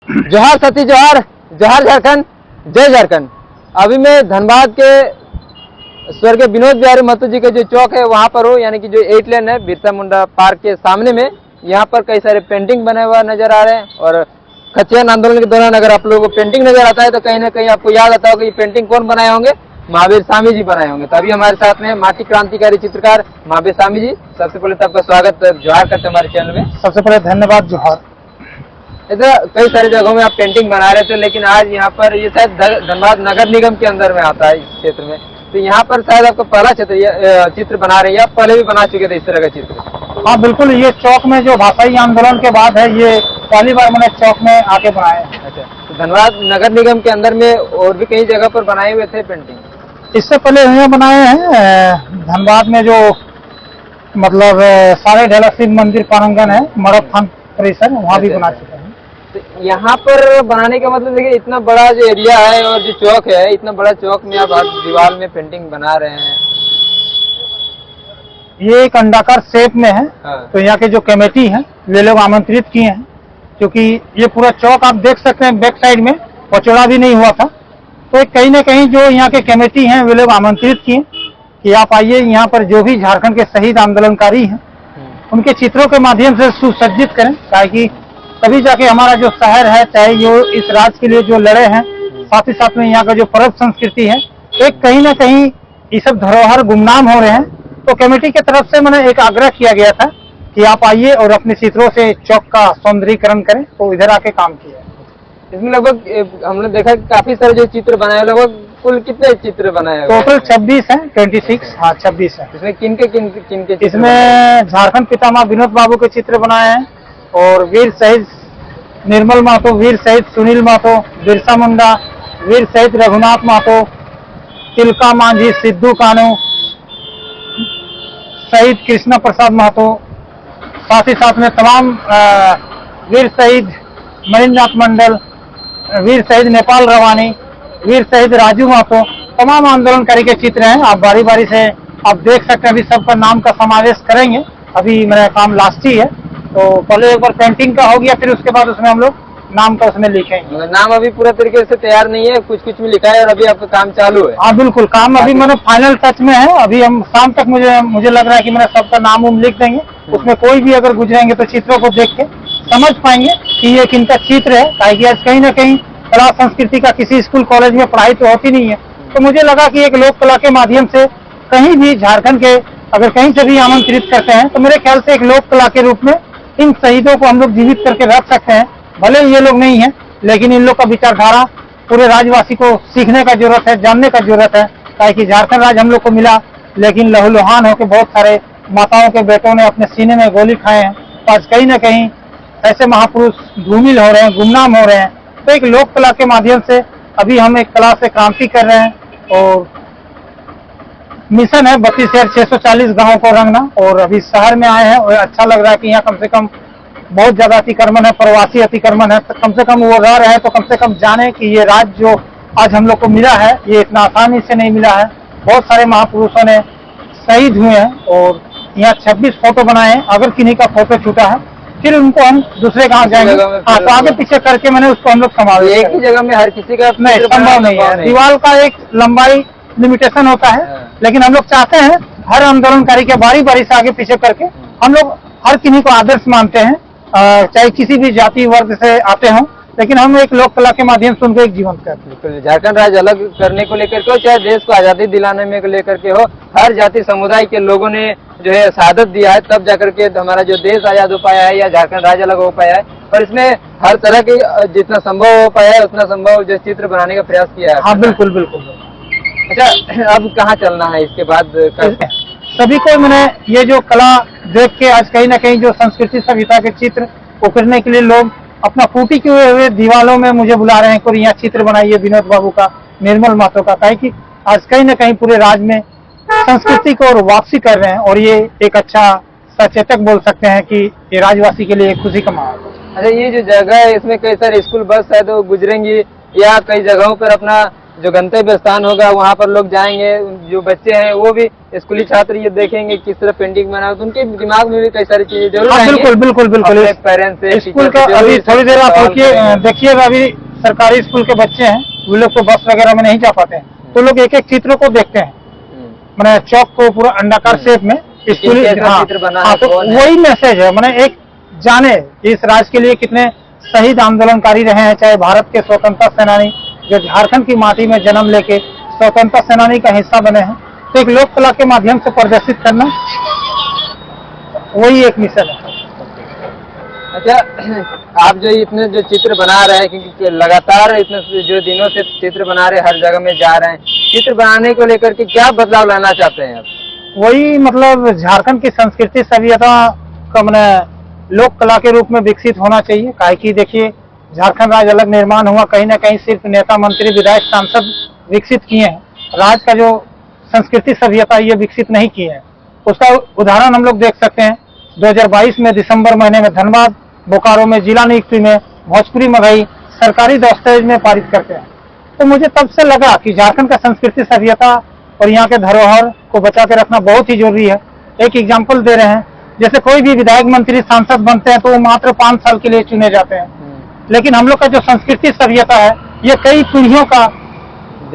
जोहार सती जोहार, जोहार झारखंड, जय झारखंड। अभी मैं धनबाद के स्वर्गीय विनोद बिहारी महतो जी के जो चौक है वहाँ पर हूँ, यानी कि जो 8 लेन है बिरसा मुंडा पार्क के सामने में। यहाँ पर कई सारे पेंटिंग बने हुआ नजर आ रहे हैं और खतियान आंदोलन के दौरान अगर आप लोगों को पेंटिंग नजर आता है तो कहीं ना कहीं आपको याद आता होगा ये पेंटिंग कौन बनाए होंगे, महावीर स्वामी जी बनाए होंगे। तभी हमारे साथ में माटी क्रांतिकारी चित्रकार महावीर स्वामी जी। सबसे पहले तो आपका स्वागत, जोहार करते हैं हमारे चैनल में। सबसे पहले धन्यवाद, जोहार। ऐसा कई सारी जगहों में आप पेंटिंग बना रहे थे, लेकिन आज यहाँ पर ये शायद धनबाद नगर निगम के अंदर में आता है, इस क्षेत्र में। तो यहाँ पर शायद आपका पहला चित्र बना रहे हैं, आप पहले भी बना चुके थे इस तरह का चित्र? हाँ बिल्कुल, ये चौक में जो भाषाई आंदोलन के बाद है, ये पहली बार मैंने चौक में आके बनाया है। अच्छा, तो धनबाद नगर निगम के अंदर में और भी कई जगह पर बनाए हुए थे पेंटिंग? इससे पहले यहाँ बनाए हैं धनबाद में, जो मतलब सारे ढेला शिव मंदिर प्रांगण है, मरद थान परिसर, वहाँ भी बना चुके हैं। तो यहाँ पर बनाने का मतलब देखिए, इतना बड़ा जो एरिया है और जो चौक है, इतना बड़ा चौक में आप दीवार में पेंटिंग बना रहे हैं। ये एक अंडाकार शेप में है। हाँ। तो यहाँ के जो कमेटी है वे लोग आमंत्रित किए हैं, क्योंकि ये पूरा चौक आप देख सकते हैं बैक साइड में पचौड़ा भी नहीं हुआ था। तो कहीं ना कहीं जो यहाँ के कमेटी हैं वे लोग आमंत्रित किए कि आप आइए, यहाँ पर जो भी झारखंड के शहीद आंदोलनकारी हैं उनके चित्रों के माध्यम से सुसज्जित करें, ताकि तभी जाके हमारा जो शहर है, चाहे जो इस राज्य के लिए जो लड़े हैं, साथ ही साथ में यहाँ का जो पर्व संस्कृति है, एक कहीं ना कहीं ये सब धरोहर गुमनाम हो रहे हैं। तो कमेटी की तरफ से मैंने एक आग्रह किया गया था कि आप आइए और अपने चित्रों से चौक का सौंदर्यीकरण करें, तो इधर आके काम किया। इसमें लगभग हमने देखा कि काफी सारे जो चित्र बनाए, लगभग कुल कितने चित्र बनाए? टोटल 26 है, 26। हाँ 26 है। इसमें किनके इसमें झारखंड पितामह विनोद बाबू के चित्र बनाए हैं, और वीर शहीद निर्मल महतो, वीर शहीद सुनील महतो, बिरसा मुंडा, वीर शहीद रघुनाथ महतो, तिलका मांझी, सिद्धू कानू, शहीद कृष्ण प्रसाद महतो, साथ ही साथ में तमाम वीर शहीद मणिनाथ मंडल, वीर शहीद नेपाल रवानी, वीर शहीद राजू महतो, तमाम आंदोलनकारी के चित्र हैं। आप बारी बारी से आप देख सकते हैं, अभी सबका नाम का समावेश करेंगे। अभी मेरा काम लास्ट ही है, तो पहले एक बार पेंटिंग का हो गया, फिर उसके बाद उसमें हम लोग नाम का उसमें लिखेंगे। नाम अभी पूरा तरीके से तैयार नहीं है, कुछ कुछ में लिखा है और अभी आपका काम चालू है? हाँ बिल्कुल, काम अभी मेरा फाइनल टच में है। अभी हम शाम तक मुझे लग रहा है कि मेरा सबका नाम लिख देंगे। उसमें कोई भी अगर गुजरेंगे तो चित्रों को देख के समझ पाएंगे कि ये किनका चित्र है। ताकि आज कहीं ना कहीं कला संस्कृति का किसी स्कूल कॉलेज में पढ़ाई तो होती नहीं है, तो मुझे लगा कि एक लोक कला के माध्यम से कहीं भी झारखंड के अगर कहीं से भी आमंत्रित करते हैं, तो मेरे ख्याल से एक लोक कला के रूप में इन शहीदों को हम लोग जीवित करके रख सकते हैं। भले ये लोग नहीं है, लेकिन इन लोग का विचारधारा पूरे राज्यवासी को सीखने का जरूरत है, जानने का जरूरत है। ताकि झारखंड राज्य हम लोग को मिला, लेकिन लहूलुहान होकर बहुत सारे माताओं के बेटों ने अपने सीने में गोली खाए हैं। तो आज कहीं ना कहीं ऐसे महापुरुष धूमिल हो रहे हैं, गुमनाम हो रहे हैं। तो एक लोक कला के माध्यम से अभी हम एक कला से क्रांति कर रहे हैं, और मिशन है 32,640 गाँव को रंगना। और अभी शहर में आए हैं और अच्छा लग रहा है कि यहाँ कम से कम बहुत ज्यादा अतिक्रमण है, प्रवासी अतिक्रमण है। तो कम से कम वो रह रहे हैं, तो कम से कम जाने कि ये राज्य जो आज हम लोग को मिला है, ये इतना आसानी से नहीं मिला है। बहुत सारे महापुरुषों ने शहीद हुए हैं, और यहाँ 26 फोटो बनाए हैं। अगर किन्हीं का फोटो छूटा है, फिर उनको हम दूसरे गांव जाएंगे। हाँ, तो आगे पीछे करके मैंने उसको हम लोग संभाल। एक ही जगह में हर किसी का नहीं, संभव नहीं है। दीवार का एक लंबाई लिमिटेशन होता है, लेकिन हम लोग चाहते हैं हर आंदोलनकारी के बारी बारी से आगे पीछे करके हम लोग हर किन्हीं को आदर्श मानते हैं, चाहे किसी भी जाति वर्ग से आते हों, लेकिन हम एक लोक कला के माध्यम से उनको एक जीवंत करते हैं। झारखंड राज्य अलग करने को लेकर के हो, चाहे देश को आजादी दिलाने में लेकर के हो, हर जाति समुदाय के लोगों ने जो है शहादत दिया है, तब जाकर के हमारा जो देश आजाद हो पाया है या झारखंड राज्य अलग हो पाया है। और इसमें हर तरह की जितना संभव हो पाया है उतना संभव जो चित्र बनाने का प्रयास किया है। हाँ बिल्कुल बिल्कुल। अच्छा, अब कहाँ चलना है इसके बाद? सभी को मैंने ये जो कला देख के आज कहीं ना कहीं जो संस्कृति सभ्यता के चित्र उकरने के लिए लोग अपना फूटी किए हुए दीवारों में मुझे बुला रहे हैं कि यहाँ चित्र बनाइए विनोद बाबू का, निर्मल महतो का। ताकि आज कहीं ना कहीं पूरे राज्य में संस्कृति को और वापसी कर रहे हैं, और ये एक अच्छा सचेतक बोल सकते हैं कि ये राज्यवासी के लिए एक खुशी का माहौल है। अच्छा, ये जो जगह है इसमें कई सारे स्कूल बस है तो गुजरेंगी, या कई जगहों पर अपना जो गंतव्य स्थान होगा वहाँ पर लोग जाएंगे, जो बच्चे हैं वो भी स्कूली छात्र ये देखेंगे किस तरह पेंटिंग बना, तो उनके दिमाग में भी कई सारी चीजें जरूर आएंगी। बिल्कुल बिल्कुल बिल्कुल। पेरेंट्स से स्कूल का अभी थोड़ी देर आप देखिएगा, अभी सरकारी स्कूल के बच्चे हैं, वो लोग तो बस वगैरह में नहीं जा पाते हैं, तो लोग एक एक चित्र को देखते हैं, मैंने चौक को पूरा अंडाकार शेप में स्कूली चित्र बना, तो वही मैसेज है, मैंने एक जाने इस राज्य के लिए कितने शहीद आंदोलनकारी रहे हैं, चाहे भारत के स्वतंत्रता सेनानी जो झारखंड की माटी में जन्म लेके स्वतंत्रता सेनानी का हिस्सा बने हैं, तो एक लोक कला के माध्यम से प्रदर्शित करना वही एक मिशन है। अच्छा, आप जो इतने जो चित्र बना रहे हैं, क्योंकि लगातार इतने जो दिनों से चित्र बना रहे हैं, हर जगह में जा रहे हैं, चित्र बनाने को लेकर के क्या बदलाव लाना चाहते हैं आप? वही मतलब झारखंड की संस्कृति सभ्यता का मैंने लोक कला के रूप में विकसित होना चाहिए। काहे कि देखिए झारखंड राज्य अलग निर्माण हुआ, कहीं ना कहीं सिर्फ नेता मंत्री विधायक सांसद विकसित किए हैं, राज्य का जो संस्कृति सभ्यता ये विकसित नहीं किए हैं। उसका उदाहरण हम लोग देख सकते हैं 2022 में दिसंबर महीने में धनबाद बोकारो में जिला नियुक्ति में भोजपुरी मगही सरकारी दस्तावेज में पारित करते हैं। तो मुझे तब से लगा कि झारखंड का संस्कृति सभ्यता और यहाँ के धरोहर को बचा के रखना बहुत ही जरूरी है। एक एग्जाम्पल दे रहे हैं, जैसे कोई भी विधायक मंत्री सांसद बनते हैं तो वो मात्र 5 साल के लिए चुने जाते हैं, लेकिन हम लोग का जो संस्कृति सभ्यता है ये कई पीढ़ियों का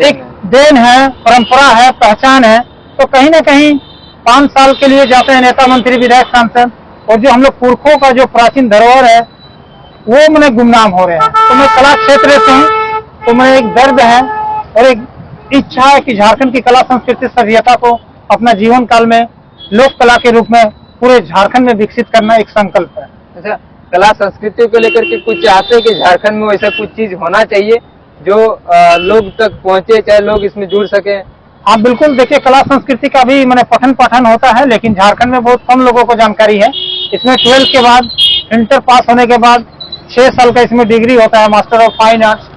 एक देन है, परंपरा है, पहचान है। तो कहीं ना कहीं 5 साल के लिए जाते हैं नेता मंत्री विधायक सांसद, और जो हम लोग पुरखों का जो प्राचीन धरोहर है वो मैंने गुमनाम हो रहे हैं। तो मैं कला क्षेत्र से हूँ, तो मैं एक दर्द है और एक इच्छा है कि झारखंड की कला संस्कृति सभ्यता को अपना जीवन काल में लोक कला के रूप में पूरे झारखंड में विकसित करना एक संकल्प है। अच्छा, कला संस्कृति को लेकर के कुछ चाहते हैं कि झारखंड में वैसा कुछ चीज होना चाहिए जो लोग तक पहुंचे, चाहे लोग इसमें जुड़ सके? हाँ बिल्कुल, देखिए कला संस्कृति का भी मैंने पठन पाठन होता है, लेकिन झारखंड में बहुत कम लोगों को जानकारी है। इसमें 12 के बाद इंटर पास होने के बाद 6 साल का इसमें डिग्री होता है, मास्टर ऑफ फाइन आर्ट्स,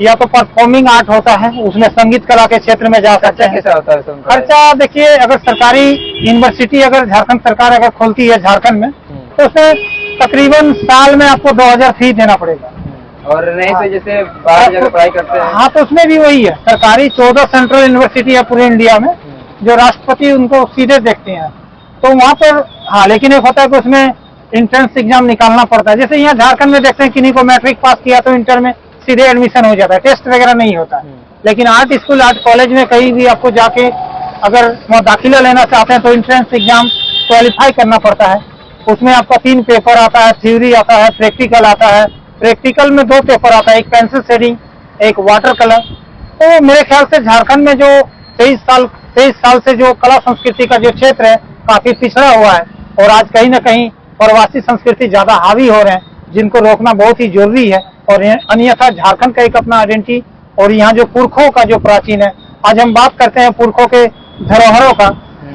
या तो परफॉर्मिंग आर्ट होता है, उसमें संगीत कला के क्षेत्र में जा सकते हैं। कैसा होता है खर्चा? देखिए अगर सरकारी यूनिवर्सिटी अगर झारखंड सरकार अगर खोलती है झारखंड में, तो उसमें तकरीबन साल में आपको 2000 फीस देना पड़ेगा। और नहीं तो जैसे बाहर जाकर पढ़ाई करते हैं? हाँ, तो उसमें भी वही है, सरकारी 14 सेंट्रल यूनिवर्सिटी है पूरे इंडिया में, जो राष्ट्रपति उनको सीधे देखते हैं, तो वहाँ पर हाँ, लेकिन एक होता है कि उसमें एंट्रेंस एग्जाम निकालना पड़ता है। जैसे यहाँ झारखंड में देखते हैं किन्हीं को मैट्रिक पास किया तो इंटर में सीधे एडमिशन हो जाता है, टेस्ट वगैरह नहीं होता है। लेकिन आर्ट स्कूल आर्ट कॉलेज में कहीं भी आपको जाके अगर वहाँ दाखिला लेना चाहते हैं तो एंट्रेंस एग्जाम क्वालिफाई करना पड़ता है। उसमें आपका 3 पेपर आता है, थ्योरी आता है, प्रैक्टिकल आता है। प्रैक्टिकल में 2 पेपर आता है, एक पेंसिल शेडिंग, एक वाटर कलर। तो मेरे ख्याल से झारखंड में जो 23 साल से जो कला संस्कृति का जो क्षेत्र है काफी पिछड़ा हुआ है, और आज कहीं ना कहीं प्रवासी संस्कृति ज्यादा हावी हो रहे हैं, जिनको रोकना बहुत ही जरूरी है। और अन्यथा झारखंड का एक अपना आइडेंटिटी और यहाँ जो पुरखों का जो प्राचीन है, आज हम बात करते हैं पुरखों के धरोहरों का,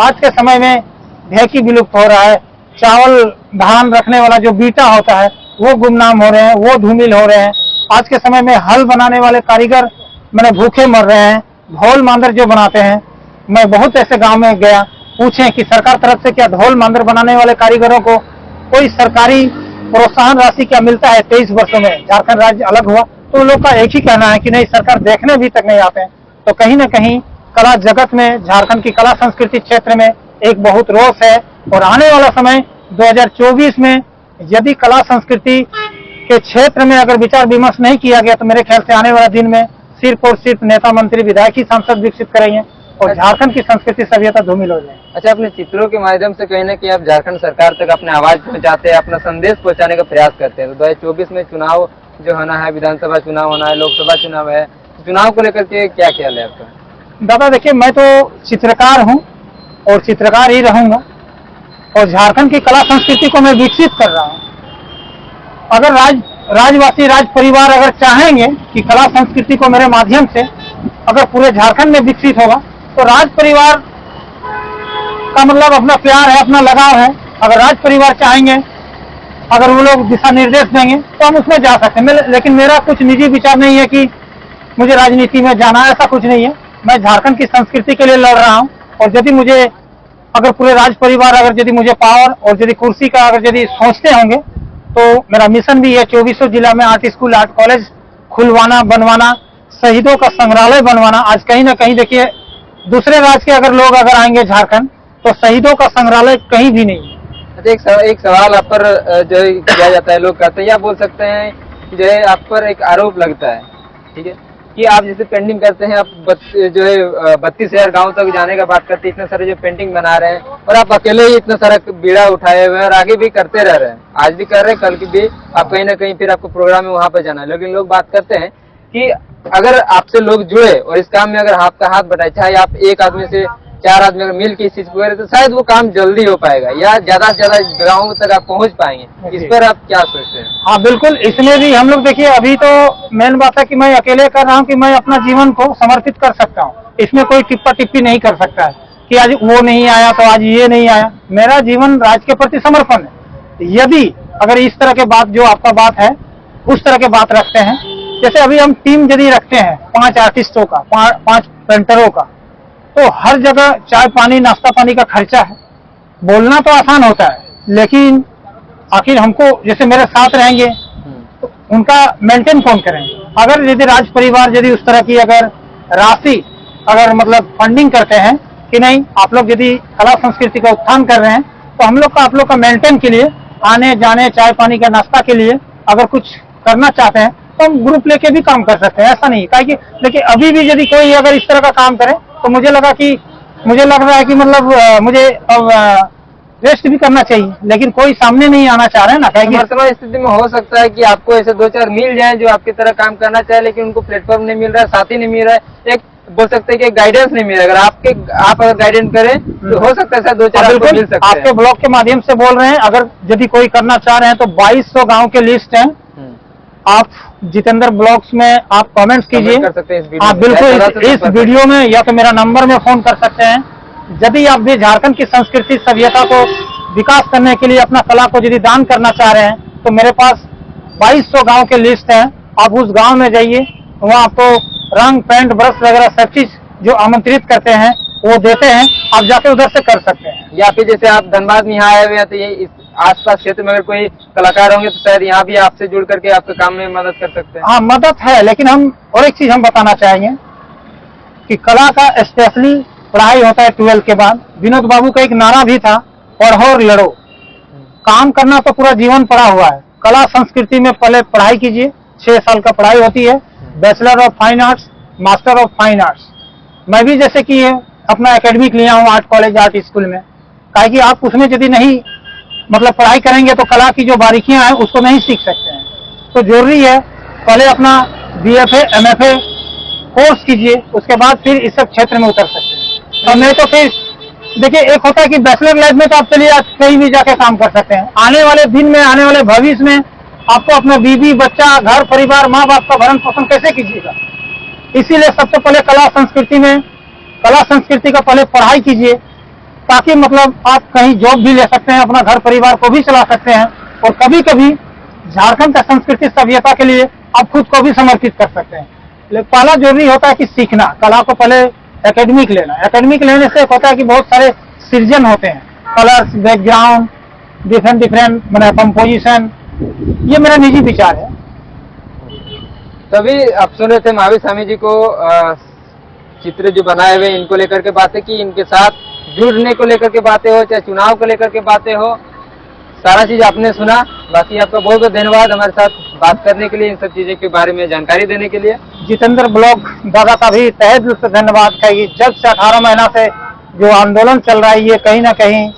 आज के समय में ढेकी विलुप्त हो रहा है। चावल धान रखने वाला जो बीटा होता है वो गुमनाम हो रहे हैं, वो धूमिल हो रहे हैं। आज के समय में हल बनाने वाले कारीगर मैंने भूखे मर रहे हैं। ढोल मांदर जो बनाते हैं, मैं बहुत ऐसे गांव में गया, पूछे कि सरकार तरफ से क्या ढोल मांदर बनाने वाले कारीगरों को कोई सरकारी प्रोत्साहन राशि क्या मिलता है? 23 वर्षों में झारखंड राज्य अलग हुआ, तो लोग का एक ही कहना है कि नहीं, सरकार देखने भी तक नहीं आते हैं। तो कहीं ना कहीं कला जगत में झारखंड की कला संस्कृति क्षेत्र में एक बहुत रोष है, और आने वाला समय 2024 में यदि कला संस्कृति के क्षेत्र में अगर विचार विमर्श नहीं किया गया तो मेरे ख्याल से आने वाला दिन में सिर्फ और सिर्फ नेता मंत्री विधायक ही सांसद विकसित करेंगे और झारखंड की संस्कृति सभ्यता धूमिल हो जाए। अच्छा, अपने चित्रों के माध्यम से कहीं ना कहीं आप झारखंड सरकार तक अपने आवाज पहुंचाते हैं, अपना संदेश पहुंचाने का प्रयास करते हैं। तो 2024 में चुनाव जो होना है, विधानसभा चुनाव होना है, लोकसभा चुनाव है, चुनाव को लेकर के क्या ख्याल है आपका? दादा देखिए, मैं तो चित्रकार हूँ और चित्रकार ही रहूंगा, और झारखंड की कला संस्कृति को मैं विकसित कर रहा हूँ। अगर राजवासी राज परिवार अगर चाहेंगे कि कला संस्कृति को मेरे माध्यम से अगर पूरे झारखंड में विकसित होगा, तो राज परिवार का मतलब अपना प्यार है, अपना लगाव है। अगर राज परिवार चाहेंगे, अगर वो लोग दिशा निर्देश देंगे तो हम उसमें जा सकते हैं। लेकिन मेरा कुछ निजी विचार नहीं है कि मुझे राजनीति में जाना है, ऐसा कुछ नहीं है। मैं झारखंड की संस्कृति के लिए लड़ रहा हूँ, और यदि मुझे अगर पूरे राज परिवार अगर यदि मुझे पावर और यदि कुर्सी का अगर यदि सोचते होंगे, तो मेरा मिशन भी है 2400 जिला में आर्ट स्कूल आर्ट कॉलेज खुलवाना, बनवाना, शहीदों का संग्रहालय बनवाना। आज कहीं ना कहीं देखिए दूसरे राज्य के अगर लोग अगर आएंगे झारखंड तो शहीदों का संग्रहालय कहीं भी नहीं है। अच्छा, एक सवाल आप पर जो है किया जाता है, लोग कहते हैं या बोल सकते हैं कि जो है आप पर एक आरोप लगता है, ठीक है, कि आप जैसे पेंटिंग करते हैं, आप जो है 32,000 गांव तक जाने का बात करते हैं, इतने सारे जो पेंटिंग बना रहे हैं और आप अकेले ही इतना सारा बीड़ा उठाए हुए हैं और आगे भी करते रह रहे हैं, आज भी कर रहे हैं, कल की भी आप कहीं ना कहीं फिर आपको प्रोग्राम में वहां पर जाना है। लेकिन लोग बात करते हैं कि अगर आपसे लोग जुड़े और इस काम में अगर आपका हाथ बटाए, चाहे आप एक आदमी से 4 आदमी अगर मिल के इस चीज को करें तो शायद वो काम जल्दी हो पाएगा या ज्यादा से ज्यादा गाँव तक आप पहुंच पाएंगे। इस पर आप क्या सोचते हैं? हाँ बिल्कुल, इसमें भी हम लोग देखिए अभी तो मेन बात है कि मैं अकेले कर रहा हूँ कि मैं अपना जीवन को समर्पित कर सकता हूँ। इसमें कोई टिप्पा टिप्पी नहीं कर सकता है कि आज वो नहीं आया तो आज ये नहीं आया। मेरा जीवन राज्य के प्रति समर्पण है। यदि अगर इस तरह के बात जो आपका बात है उस तरह के बात रखते हैं, जैसे अभी हम टीम यदि रखते हैं 5 आर्टिस्टों का, 5 पेंटरों का, तो हर जगह चाय पानी नाश्ता पानी का खर्चा है। बोलना तो आसान होता है लेकिन आखिर हमको जैसे मेरे साथ रहेंगे तो उनका मेंटेन कौन करेंगे। अगर यदि राज परिवार यदि उस तरह की अगर राशि अगर मतलब फंडिंग करते हैं कि नहीं आप लोग यदि कला संस्कृति का उत्थान कर रहे हैं तो हम लोग का आप लोग का मेंटेन के लिए आने जाने चाय पानी का नाश्ता के लिए अगर कुछ करना चाहते हैं तो हम ग्रुप लेके भी काम कर सकते हैं, ऐसा नहीं है कि। लेकिन अभी भी यदि कोई अगर इस तरह का काम करे तो मुझे लग रहा है कि मतलब मुझे अब रेस्ट भी करना चाहिए, लेकिन कोई सामने नहीं आना चाह रहे हैं ना। वर्तमान स्थिति में हो सकता है कि आपको ऐसे 2-4 मिल जाएं जो आपकी तरह काम करना चाहे, लेकिन उनको प्लेटफॉर्म नहीं मिल रहा है, साथी नहीं मिल रहा है, एक बोल सकते हैं कि गाइडेंस नहीं मिल रहा है। अगर आप अगर गाइडेंस करें तो हो सकता है सर 2-4 आपको मिल सकते हैं। आपके ब्लॉग के माध्यम से बोल रहे हैं, अगर यदि कोई करना चाह रहे हैं तो 2200 गाँव के लिस्ट है। आप जितेंद्र ब्लॉग्स में आप कमेंट्स कीजिए। हाँ बिल्कुल, इस वीडियो में या तो मेरा नंबर में फोन कर सकते हैं। यदि आप भी झारखंड की संस्कृति सभ्यता को विकास करने के लिए अपना कला को यदि दान करना चाह रहे हैं तो मेरे पास 2200 गांव के लिस्ट है। आप उस गांव में जाइए, वहाँ आपको रंग पेंट ब्रश वगैरह सब चीज जो आमंत्रित करते हैं वो देते हैं, आप जाके उधर से कर सकते हैं। या फिर जैसे आप धनबाद में यहाँ आए हुए हैं तो ये इस आसपास क्षेत्र में अगर कोई कलाकार होंगे तो शायद यहाँ भी आपसे जुड़ करके आपके काम में मदद कर सकते हैं। हाँ मदद है, लेकिन हम और एक चीज हम बताना चाहेंगे कि कला का स्पेशली पढ़ाई होता है 12 के बाद। विनोद बाबू का एक नारा भी था, पढ़ो और लड़ो। काम करना तो पूरा जीवन पड़ा हुआ है। कला संस्कृति में पहले पढ़ाई कीजिए, 6 साल का पढ़ाई होती है, bachelor of fine arts, master of fine arts. मैं भी जैसे कि अपना एकेडमिक लिया हूँ आर्ट कॉलेज आर्ट स्कूल में, ताकि कि आप उसमें यदि नहीं मतलब पढ़ाई करेंगे तो कला की जो बारीकियां हैं उसको नहीं सीख सकते हैं। तो जरूरी है पहले अपना BFA MFA कोर्स कीजिए, उसके बाद फिर इस सब क्षेत्र में उतर सकते हैं। और नहीं तो फिर देखिए, एक होता है कि बैचलर लाइफ में तो आप चलिए कहीं भी जाके काम कर सकते हैं। आने वाले दिन में, आने वाले भविष्य में आपको अपना बीवी बच्चा घर परिवार माँ बाप का भरण पोषण कैसे कीजिएगा। इसीलिए सबसे पहले कला संस्कृति का पहले पढ़ाई कीजिए, ताकि मतलब आप कहीं जॉब भी ले सकते हैं, अपना घर परिवार को भी चला सकते हैं और कभी कभी झारखंड का संस्कृति सभ्यता के लिए आप खुद को भी समर्पित कर सकते हैं। लेकिन पहला जरूरी होता है कि सीखना, कला को पहले एकेडमिक लेना। एकेडमिक लेने से होता है कि बहुत सारे सृजन होते हैं, कलर्स, बैकग्राउंड, डिफरेंट मैंने कंपोजिशन। ये मेरा निजी विचार है। तभी आप सुन रहे थे महावीर स्वामी जी को चित्र जो बनाए हुए इनको लेकर के बातें की, इनके साथ जुड़ने को लेकर के बातें हो, चाहे चुनाव को लेकर के बातें हो, सारा चीज आपने सुना। बाकी आपका बहुत बहुत धन्यवाद हमारे साथ बात करने के लिए, इन सब चीजों के बारे में जानकारी देने के लिए। जितेंद्र ब्लॉग दादा का भी तहे दिल से धन्यवाद है कि जब से 18 महीना से जो आंदोलन चल रहा है, ये कहीं ना कहीं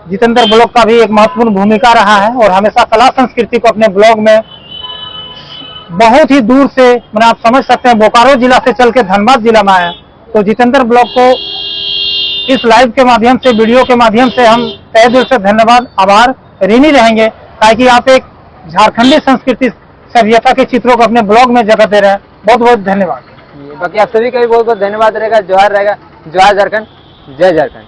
जितेंद्र ब्लॉग का भी एक महत्वपूर्ण भूमिका रहा है और हमेशा कला संस्कृति को अपने ब्लॉग में बहुत ही दूर से मैंने आप समझ सकते हैं बोकारो जिला से चल के धनबाद जिला में आया। तो जितेंद्र ब्लॉग को इस लाइव के माध्यम से, वीडियो के माध्यम से हम तहे दिल से धन्यवाद आभार ऋणी रहेंगे, ताकि आप एक झारखंडी संस्कृति सभ्यता के चित्रों को अपने ब्लॉग में जगह दे रहे हैं। बहुत बहुत धन्यवाद। बाकी आप सभी का भी बहुत बहुत धन्यवाद रहेगा। जोहार रहेगा। जोहार झारखंड, जय झारखंड।